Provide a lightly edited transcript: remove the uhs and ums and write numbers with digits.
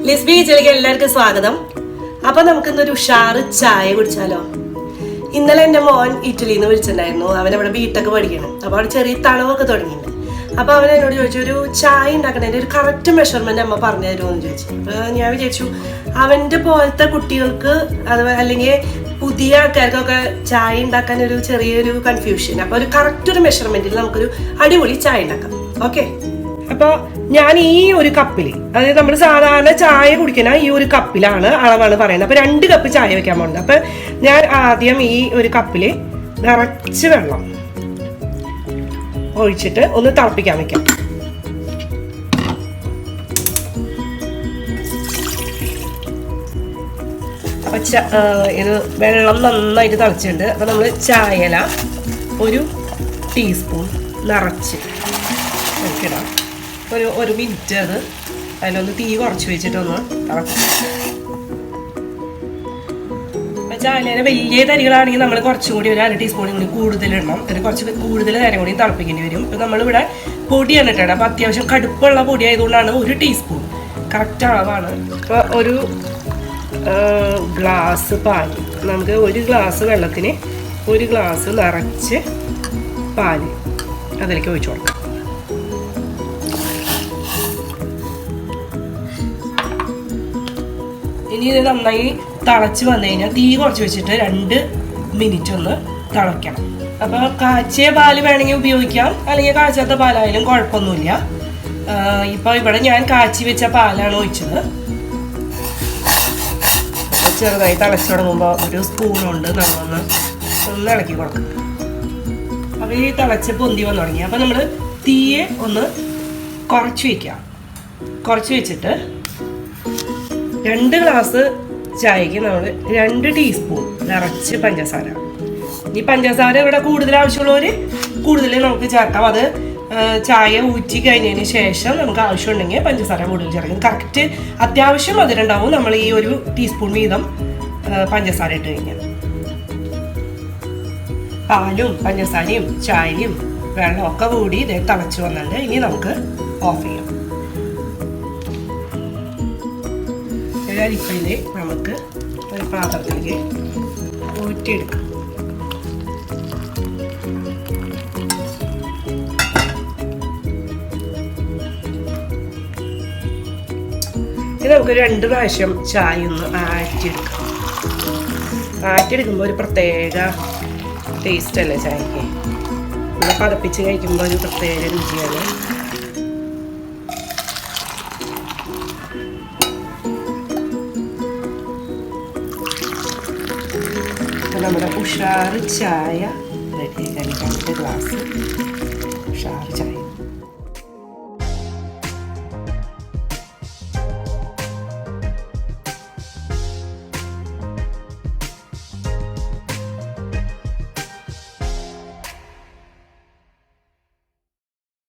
ലിസ്ബി കിച്ചണിലേക്ക് എല്ലാവർക്കും സ്വാഗതം. അപ്പൊ നമുക്കിന്നൊരു ഉഷാറ് ചായ കുടിച്ചാലോ? ഇന്നലെ എൻ്റെ മോൻ ഇറ്റലിയിൽ നിന്ന് വിളിച്ചിട്ടുണ്ടായിരുന്നു. അവനവിടെ ബിടെക് പഠിക്കണം. അപ്പോൾ അവിടെ ചെറിയ തണവൊക്കെ തുടങ്ങിയിട്ടുണ്ട്. അപ്പോൾ അവൻ എന്നോട് ചോദിച്ചു, ഒരു ചായ ഉണ്ടാക്കണതിൻ്റെ ഒരു കറക്റ്റ് മെഷർമെൻറ്റ് അമ്മ പറഞ്ഞു തരുമോ എന്ന് ചോദിച്ചു. അപ്പോൾ ഞാൻ വിചാരിച്ചു അവൻ്റെ പോലത്തെ കുട്ടികൾക്ക് അതുപോലെ അല്ലെങ്കിൽ പുതിയ ആൾക്കാർക്കൊക്കെ ചായ ഉണ്ടാക്കാൻ ഒരു ചെറിയൊരു കൺഫ്യൂഷൻ. അപ്പോൾ ഒരു കറക്റ്റ് ഒരു മെഷർമെൻറ്റിൽ നമുക്കൊരു അടിപൊളി ചായ ഉണ്ടാക്കാം. ഓക്കെ, അപ്പോൾ ഞാൻ ഈ ഒരു കപ്പിൽ, അതായത് നമ്മൾ സാധാരണ ചായ കുടിക്കുന്ന ഈ ഒരു കപ്പിലാണ് അളവാണ് പറയുന്നത്. അപ്പോൾ 2 കപ്പ് ചായ വെക്കാൻ പോകുന്നത്. അപ്പം ഞാൻ ആദ്യം ഈ ഒരു കപ്പിൽ നിറച്ച് വെള്ളം ഒഴിച്ചിട്ട് ഒന്ന് തിളപ്പിക്കാൻ വെക്കാം. അപ്പം ഇത് വെള്ളം നന്നായിട്ട് തിളച്ചിട്ടുണ്ട്. അപ്പം നമ്മൾ ചായല ഒരു ടീസ്പൂൺ നിറച്ച് വെക്കിടാം. ഒരു മിനിറ്റ് അത് അതിലൊന്ന് തീ കുറച്ച് വെച്ചിട്ടൊന്ന് തിളക്കാം. ചായലേനെ വലിയ തരികളാണെങ്കിൽ നമ്മൾ കുറച്ചും കൂടി ഒരു 1/2 ടീസ്പൂണും കൂടി കൂടുതലിടണം. അതിന് കുറച്ച് കൂടുതൽ നേരം കൂടി തിളപ്പിക്കേണ്ടി വരും. ഇപ്പം നമ്മളിവിടെ പൊടിയാണ് ഇട്ടത്. അപ്പം അത്യാവശ്യം കടുപ്പുള്ള പൊടി ആയതുകൊണ്ടാണ് 1 ടീസ്പൂൺ കറക്റ്റ് അളവാണ്. അപ്പോൾ ഒരു ഗ്ലാസ് പാൽ, നമുക്ക് 1 ഗ്ലാസ് വെള്ളത്തിന് 1 ഗ്ലാസ് നിറച്ച് പാൽ അതിലേക്ക് ഒഴിച്ചു കൊടുക്കാം. ഇനി ഇത് നന്നായി തിളച്ച് വന്നു കഴിഞ്ഞാൽ തീ കുറച്ച് വെച്ചിട്ട് 2 മിനിറ്റ് ഒന്ന് തിളയ്ക്കണം. അപ്പോൾ കാച്ചിയ പാല് വേണമെങ്കിൽ ഉപയോഗിക്കാം, അല്ലെങ്കിൽ കാച്ചാത്ത പാലായാലും കുഴപ്പമൊന്നുമില്ല. ഇപ്പോൾ ഇവിടെ ഞാൻ കാച്ചി വെച്ച പാലാണ് ഒഴിച്ചത്. ചെറുതായി തിളച്ച് തുടങ്ങുമ്പോൾ ഒരു സ്പൂൺ കൊണ്ട് നമ്മളൊന്ന് ഇളക്കി കൊടുക്കാം. അപ്പോൾ ഈ തിളച്ച് പൊന്തി വന്നു തുടങ്ങി. അപ്പോൾ നമ്മൾ തീയെ ഒന്ന് കുറച്ച് വയ്ക്കാം. കുറച്ച് വെച്ചിട്ട് 2 ഗ്ലാസ് ചായക്ക് നമ്മൾ 2 ടീസ്പൂൺ നിറച്ച് പഞ്ചസാര. ഈ പഞ്ചസാര ഇവിടെ കൂടുതൽ ആവശ്യമുള്ളവർ കൂടുതൽ നമുക്ക് ചേർക്കാം. അത് ചായ ഊറ്റി കഴിഞ്ഞതിന് ശേഷം നമുക്ക് ആവശ്യമുണ്ടെങ്കിൽ പഞ്ചസാര കൂടുതൽ ചേർക്കാം. കറക്റ്റ് അത്യാവശ്യം മധുരമുണ്ടാവും നമ്മൾ ഈ 1 ടീസ്പൂൺ വീതം പഞ്ചസാര ഇട്ട് കഴിഞ്ഞാൽ. പാലും പഞ്ചസാരയും ചായയും വെള്ളമൊക്കെ കൂടി ഇതേ തിളച്ച് വന്നിട്ട് ഇനി നമുക്ക് ഓഫ് ചെയ്യാം. അരിപ്പയില് നമുക്ക് ഒരു പാത്രത്തിലേക്ക് ഊറ്റിയെടുക്കാം. ഇത് നമുക്ക് 2 പ്രാവശ്യം ചായ ഒന്ന് ആറ്റിയെടുക്കാം. ആറ്റിയെടുക്കുമ്പോൾ ഒരു പ്രത്യേക ടേസ്റ്റ് അല്ലേ ചായക്ക്. നമ്മൾ പതപ്പിച്ച് കഴിക്കുമ്പോൾ ഒരു പ്രത്യേക രുചിയാണ്. നമ്മുടെ ഉഷാറ് ചായ റെഡി. 2 ഗ്ലാസ് ഉഷാറ് ചായ.